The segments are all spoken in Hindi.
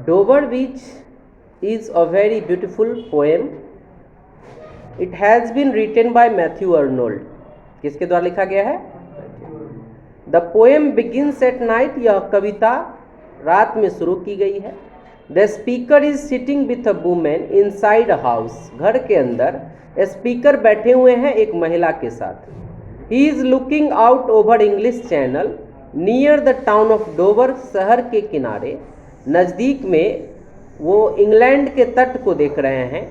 Dover Beach is a very beautiful poem. It has been written by Matthew Arnold. किसके द्वारा लिखा गया है? The poem begins at night. यह कविता रात में शुरू की गई है. The speaker is sitting with a woman inside a house. घर के अंदर स्पीकर बैठे हुए हैं एक महिला के साथ. He is looking out over English Channel near the town of Dover. शहर के किनारे नज़दीक में वो इंग्लैंड के तट को देख रहे हैं.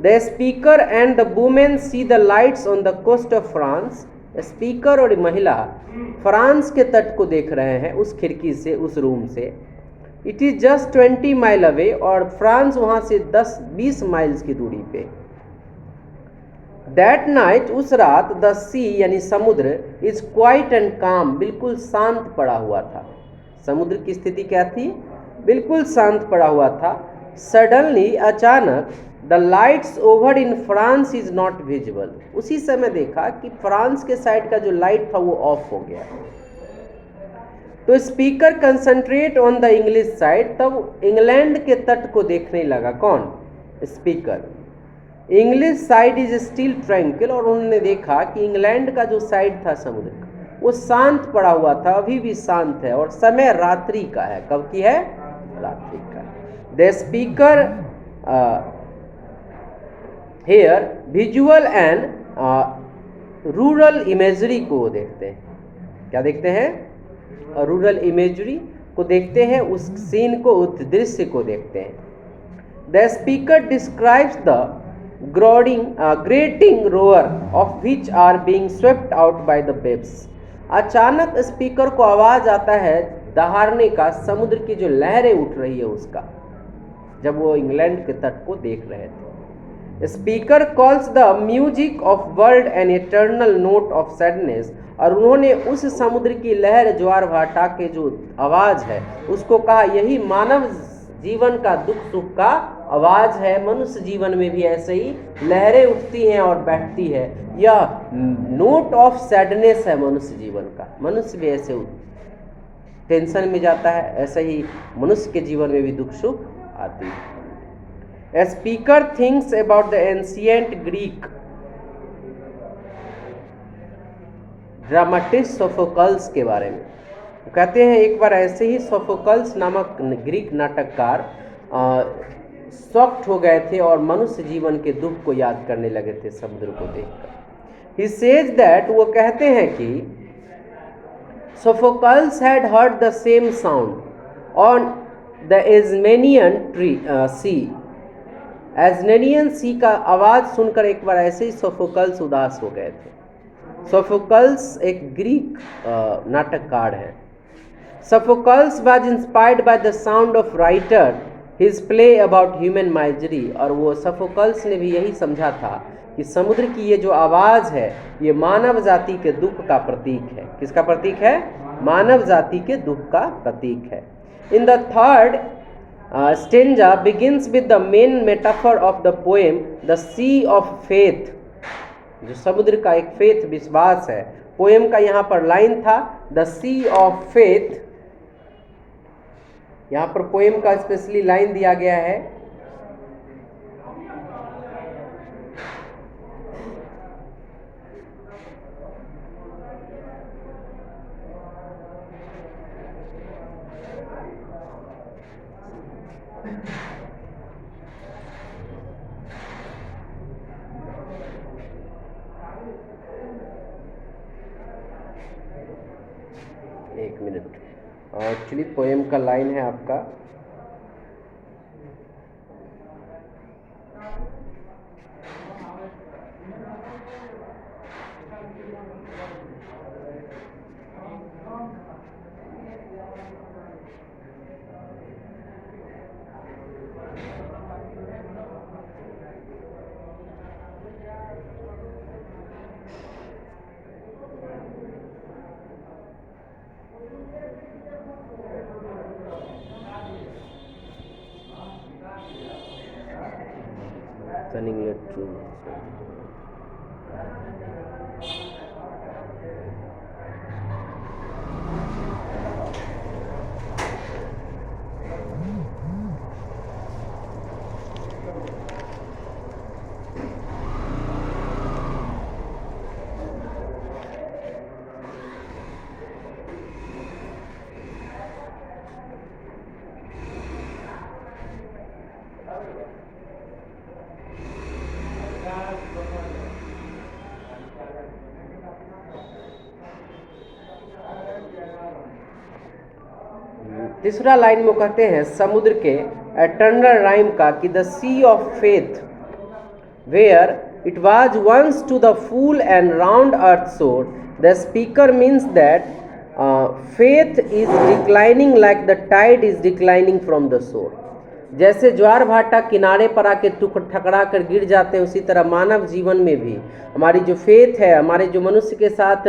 The speaker and the women see the lights on the coast of France. Speaker और महिला फ्रांस के तट को देख रहे हैं उस खिड़की से, उस रूम से. It is just 20 mile away. और फ्रांस वहाँ से 10-20 माइल्स की दूरी पे. दैट नाइट, उस रात, द सी यानी समुद्र इज क्वाइट एंड काम, बिल्कुल शांत पड़ा हुआ था. समुद्र की स्थिति क्या थी? बिल्कुल शांत पड़ा हुआ था. सडनली, अचानक, the lights over in France is not visible. उसी समय देखा कि फ्रांस के साइड का जो लाइट था वो ऑफ हो गया. तो speaker concentrate on the English side. तब इंग्लैंड के तट को देखने लगा. कौन? Speaker. English side is still tranquil. और उन्होंने देखा कि इंग्लैंड का जो साइड था समुद्र का वो शांत पड़ा हुआ था, अभी भी शांत है. और समय रात्रि का है. कब की है? रात्रि का. The speaker hear visual and rural imagery को देखते हैं. क्या देखते हैं? रूरल इमेजरी को देखते हैं. उस सीन को, उस दृश्य को देखते हैं. The speaker describes the grating roar of which are being swept out by the waves. अचानक स्पीकर को आवाज आता है दहाड़ने का, समुद्र की जो लहरें उठ रही है उसका, जब वो इंग्लैंड के तट को देख रहे थे. Speaker calls the music of world an eternal note of sadness. और उन्होंने उस समुद्र की लहर, ज्वार भाटा के जो आवाज है उसको कहा यही मानव जीवन का, दुख सुख का आवाज है. मनुष्य जीवन में भी ऐसे ही लहरें उठती हैं और बैठती है. यह नोट ऑफ सैडनेस है मनुष्य जीवन का. मनुष्य भी ऐसे टेंशन में जाता है, ऐसे ही मनुष्य के जीवन में भी दुख सुख आती है. Speaker thinks about the ancient Greek dramatist Sophocles के बारे में. कहते हैं एक बार ऐसे ही सोफोकल्स नामक ग्रीक नाटककार शॉक्ड हो गए थे और मनुष्य जीवन के दुख को याद करने लगे थे समुद्र को देखकर. ही सेज दैट, वो कहते हैं कि Sophocles had heard the same sound on the Aegean sea. Aegean sea का आवाज़ सुनकर एक बार ऐसे ही सोफोकल्स उदास हो गए थे. सोफोकल्स एक ग्रीक नाटककार है. Sophocles was inspired by the sound of writer his play about human misery. और वो सोफोकल्स ने भी यही समझा था कि समुद्र की ये जो आवाज़ है ये मानव जाति के दुख का प्रतीक है. किसका प्रतीक है? मानव जाति के दुख का प्रतीक है. In the third stanza begins with the main metaphor of the poem the sea of faith. जो समुद्र का एक फेथ, विश्वास है. पोएम का यहाँ पर लाइन था द सी ऑफ फेथ. यहाँ पर पोएम का स्पेशली लाइन दिया गया है. एक मिनट. एक्चुअली पोएम का लाइन है आपका turning it true. तीसरा लाइन में कहते हैं समुद्र के एटर्नल राइम का कि the sea of faith where it was once to the full and round earth shore the speaker means that faith is declining like the tide is declining from the shore. जैसे ज्वार भाटा किनारे पर आके ठकरा कर गिर जाते हैं, उसी तरह मानव जीवन में भी हमारी जो फेथ है, हमारे जो मनुष्य के साथ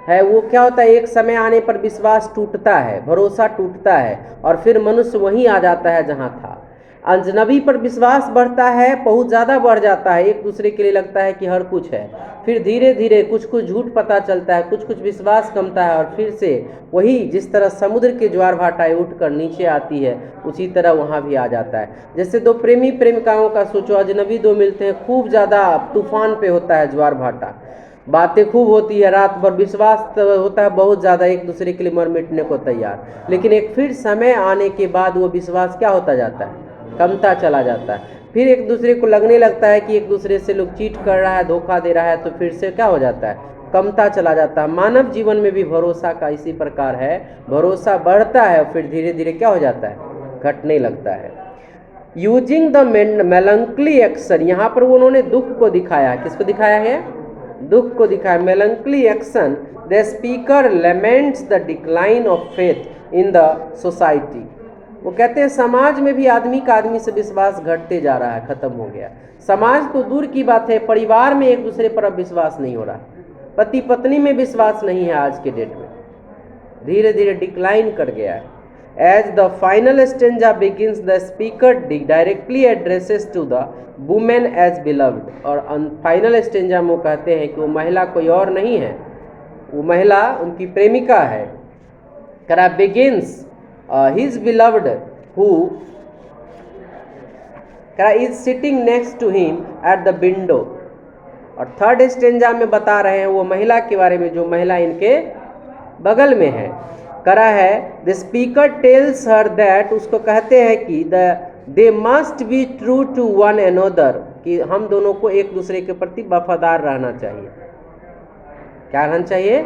है, वो क्या होता है, एक समय आने पर विश्वास टूटता है, भरोसा टूटता है और फिर मनुष्य वहीं आ जाता है जहाँ था। अजनबी पर विश्वास बढ़ता है, बहुत ज़्यादा बढ़ जाता है, एक दूसरे के लिए लगता है कि हर कुछ है, फिर धीरे धीरे कुछ कुछ झूठ पता चलता है, कुछ कुछ विश्वास कमता है और फिर से वही जिस तरह समुद्र के ज्वार भाटाएँ उठकर नीचे आती है उसी तरह वहाँ भी आ जाता है। जैसे दो प्रेमी प्रेमिकाओं का सोचो, अजनबी दो मिलते हैं, खूब ज़्यादा तूफान पे होता है ज्वार भाटा, बातें खूब होती है, रात भर विश्वास होता है बहुत ज़्यादा, एक दूसरे के लिए मर मिटने को तैयार, लेकिन एक फिर समय आने के बाद वो विश्वास क्या होता जाता है, कमता चला जाता है। फिर एक दूसरे को लगने लगता है कि एक दूसरे से लोग चीट कर रहा है, धोखा दे रहा है, तो फिर से क्या हो जाता है, कमता चला जाता है। मानव जीवन में भी भरोसा का इसी प्रकार है, भरोसा बढ़ता है फिर धीरे धीरे क्या हो जाता है, घटने लगता है। यूजिंग द मेलंकली एक्शन, यहाँ पर उन्होंने दुख को दिखाया है, किसको दिखाया है, दुख को दिखाया। Melancholy action the speaker laments the decline of faith in the society. वो कहते हैं समाज में भी आदमी का आदमी से विश्वास घटते जा रहा है, खत्म हो गया। समाज तो दूर की बात है, परिवार में एक दूसरे पर अब विश्वास नहीं हो रहा, पति पत्नी में विश्वास नहीं है, आज के डेट में धीरे धीरे डिक्लाइन कर गया है। As the final stanza begins the speaker directly addresses to the women as beloved. और फाइनल स्टेंजा में कहते हैं कि वो महिला कोई और नहीं है, वो महिला उनकी प्रेमिका है। करा begins his beloved who is sitting next to him at the window। और थर्ड स्टेंजा में बता रहे हैं वो महिला के बारे में जो महिला इनके बगल में है। करा है the speaker tells her that, उसको कहते हैं कि they must be true to one another, कि हम दोनों को एक दूसरे के प्रति वफादार रहना चाहिए। क्या रहना चाहिए,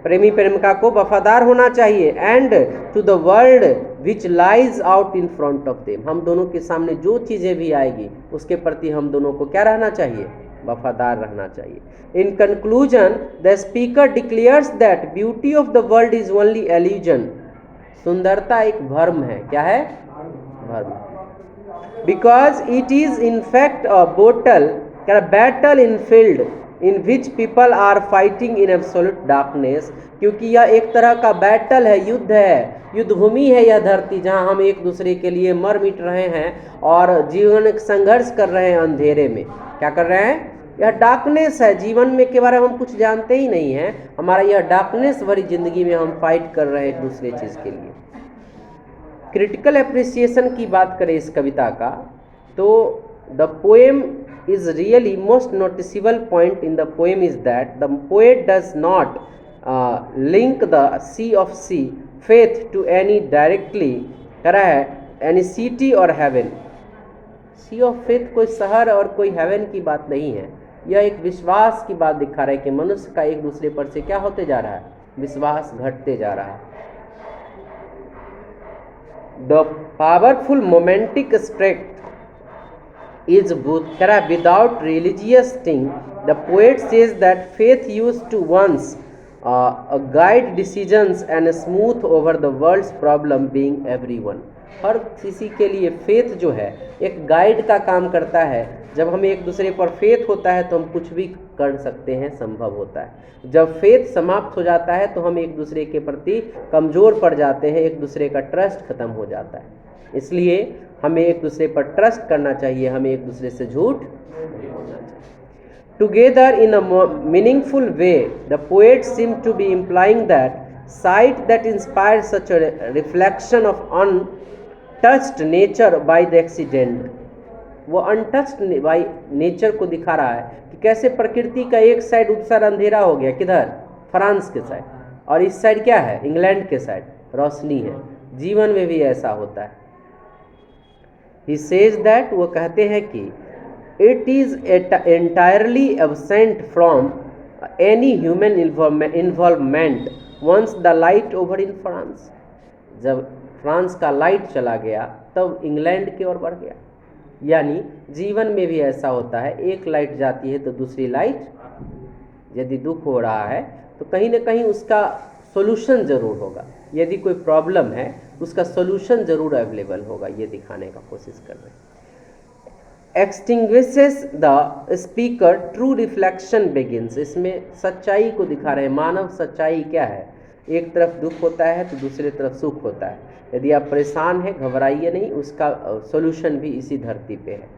प्रेमी प्रेमिका को वफादार होना चाहिए। And to the world which lies out in front of them, हम दोनों के सामने जो चीज़ें भी आएगी उसके प्रति हम दोनों को क्या रहना चाहिए, वफादार रहना चाहिए। In conclusion the speaker declares that beauty of the world is only illusion, सुंदरता एक भ्रम है। क्या है, भ्रम। Because it is in fact a battle in field in which people are fighting in absolute darkness, क्योंकि यह एक तरह का बैटल है, युद्ध है, युद्ध भूमि है यह धरती, जहां हम एक दूसरे के लिए मर मिट रहे हैं और जीवन संघर्ष कर रहे हैं अंधेरे में। क्या कर रहे हैं, यह डार्कनेस है, जीवन में के बारे में हम कुछ जानते ही नहीं हैं, हमारा यह डार्कनेस भरी जिंदगी में हम फाइट कर रहे हैं एक दूसरे चीज़ के लिए। क्रिटिकल एप्रिसिएशन की बात करें इस कविता का, तो the poem is really most noticeable point in the poem is that the poet does not link the sea of sea faith to any directly करा है any city or heaven। sea of faith कोई शहर और कोई heaven की बात नहीं है, यह एक विश्वास की बात दिखा रहा है कि मनुष्य का एक दूसरे पर से क्या होते जा रहा है, विश्वास घटते जा रहा है। The powerful romantic aspect is without religious sting। The poet says that faith used to once guide decisions and smooth over the world's problem being everyone। हर किसी के लिए फेथ जो है एक गाइड का काम करता है। जब हमें एक दूसरे पर फेथ होता है तो हम कुछ भी कर सकते हैं, संभव होता है। जब फेथ समाप्त हो जाता है तो हम एक दूसरे के प्रति कमज़ोर पड़ जाते हैं, एक दूसरे का ट्रस्ट खत्म हो जाता है। इसलिए हमें एक दूसरे पर ट्रस्ट करना चाहिए, हमें एक दूसरे से झूठ नहीं बोलना चाहिए। Together in a meaningful way the poet seem to be implying that sight that inspire such a reflection of untouched nature by the accident. वो अनटच्ड बाय नेचर को दिखा रहा है कि कैसे प्रकृति का एक साइड उत्सर अंधेरा हो गया, किधर, फ्रांस के साइड, और इस साइड क्या है, इंग्लैंड के साइड रोशनी है। जीवन में भी ऐसा होता है। He says that, वो कहते हैं कि it is entirely absent from any human involvement once the light over in France। जब फ्रांस का लाइट चला गया तब इंग्लैंड की ओर बढ़ गया। यानी जीवन में भी ऐसा होता है, एक लाइट जाती है तो दूसरी लाइट, यदि दुख हो रहा है तो कहीं ना कहीं उसका सॉल्यूशन ज़रूर होगा, यदि कोई प्रॉब्लम है उसका सॉल्यूशन ज़रूर अवेलेबल होगा, ये दिखाने का कोशिश कर रहे हैं। Extinguishes the speaker true reflection begins, इसमें सच्चाई को दिखा रहे हैं। मानव सच्चाई क्या है, एक तरफ दुख होता है तो दूसरी तरफ सुख होता है। यदि आप परेशान हैं घबराइए नहीं, उसका सॉल्यूशन भी इसी धरती पे है।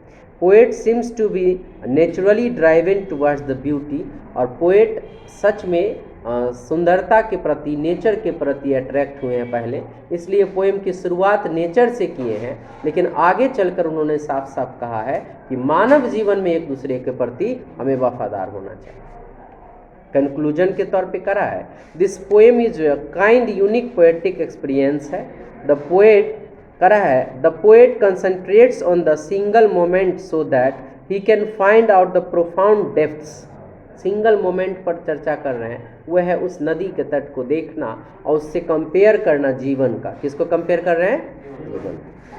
Poet seems to be naturally driven towards the beauty, और पोएट सच में सुंदरता के प्रति, नेचर के प्रति अट्रैक्ट हुए हैं पहले, इसलिए पोएम की शुरुआत नेचर से किए हैं, लेकिन आगे चलकर उन्होंने साफ साफ कहा है कि मानव जीवन में एक दूसरे के प्रति हमें वफादार होना चाहिए। कंक्लूजन के तौर पे करा है, this poem is kind unique poetic experience है। द पोएट करा है, the poet concentrates on the single moment so that he can find out the profound depths. Single moment पर चर्चा कर रहे हैं, वह है उस नदी के तट को देखना और उससे कंपेयर करना जीवन का। किसको कंपेयर कर रहे हैं? जीवन।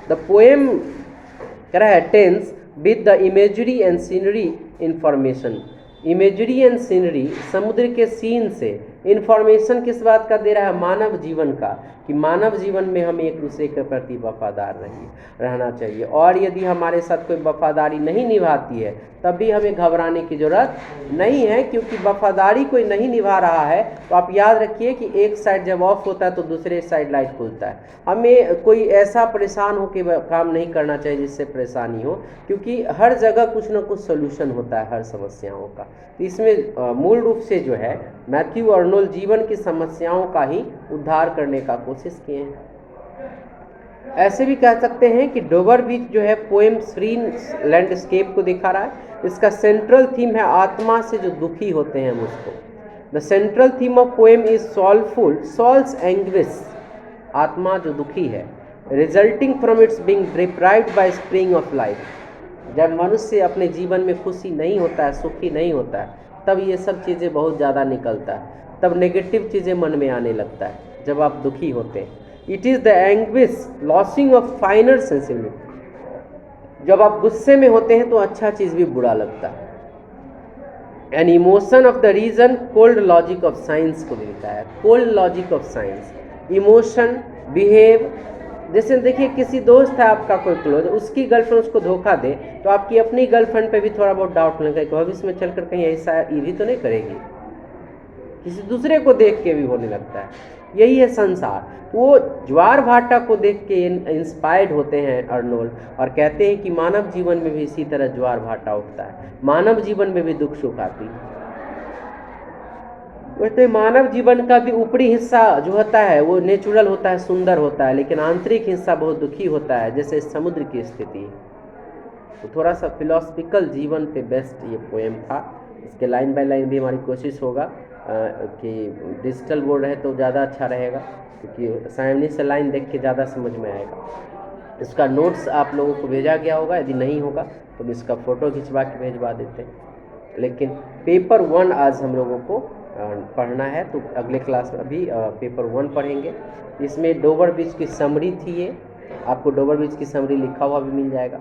द पोएम कह रहा है tense with the imagery and scenery information. Imagery and scenery, समुद्र के सीन से इंफॉर्मेशन किस बात का दे रहा है? मानव जीवन का, कि मानव जीवन में हमें एक दूसरे के प्रति वफादार रहना चाहिए, और यदि हमारे साथ कोई वफादारी नहीं निभाती है तब भी हमें घबराने की ज़रूरत नहीं है, क्योंकि वफादारी कोई नहीं निभा रहा है तो आप याद रखिए कि एक साइड जब ऑफ होता है तो दूसरे साइड लाइट खुलता है। हमें कोई ऐसा परेशान होकर काम नहीं करना चाहिए जिससे परेशानी हो, क्योंकि हर जगह कुछ ना कुछ सोल्यूशन होता है हर समस्याओं का। तो इसमें मूल रूप से जो है मैथ्यू अर्नोल्ड जीवन की समस्याओं का ही उद्धार करने का कोशिश किए हैं। ऐसे भी कह सकते हैं कि डोवर बीच जो है पोएम सीरीन लैंडस्केप को दिखा रहा है। इसका सेंट्रल थीम है आत्मा से जो दुखी होते हैं मुझको। The central theme of poem is soulful, soul's anguish, आत्मा जो दुखी है, resulting from its being deprived by spring of life. जब मनुष्य अपने जीवन में खुशी नहीं होता है, सुखी नहीं होता है, तब ये सब चीज़ें बहुत ज़्यादा निकलता है, तब नेगेटिव चीज़ें मन में आने लगता है जब आप दुखी होते हैं। It is the anguish losing of फाइनर sensibility, जब आप गुस्से में होते हैं तो अच्छा चीज़ भी बुरा लगता है। An emotion of the reason, cold logic of science को मिलता है। Cold logic of science, emotion, behave, जैसे देखिए किसी दोस्त है आपका कोई क्लोज, उसकी गर्लफ्रेंड उसको धोखा दे तो आपकी अपनी गर्लफ्रेंड पे भी थोड़ा बहुत डाउट लगेगा कि भविष्य में चलकर कहीं ऐसा ये भी तो नहीं करेगी, किसी दूसरे को देख के भी होने लगता है। यही है संसार। वो ज्वार भाटा को देख के इंस्पायर्ड होते हैं अर्नोल्ड, और कहते हैं कि मानव जीवन में भी इसी तरह ज्वार भाटा उठता है, मानव जीवन में भी दुख सुख आती है। वैसे मानव जीवन का भी ऊपरी हिस्सा जो होता है वो नेचुरल होता है, सुंदर होता है, लेकिन आंतरिक हिस्सा बहुत दुखी होता है, जैसे समुद्र की स्थिति। तो थोड़ा सा फिलोसफिकल जीवन पे बेस्ट ये पोएम था। इसके लाइन बाय लाइन भी हमारी कोशिश होगा कि डिजिटल बोर्ड है तो ज़्यादा अच्छा रहेगा, क्योंकि सामने से लाइन देख के ज़्यादा समझ में आएगा। इसका नोट्स आप लोगों को भेजा गया होगा, यदि नहीं होगा तो इसका फ़ोटो खिंचवा के भेजवा देते हैं। लेकिन पेपर 1 आज हम लोगों को पढ़ना है, तो अगले क्लास में अभी पेपर 1 पढ़ेंगे। इसमें डोवर बीच की समरी थी, ये आपको डोवर बीच की समरी लिखा हुआ भी मिल जाएगा।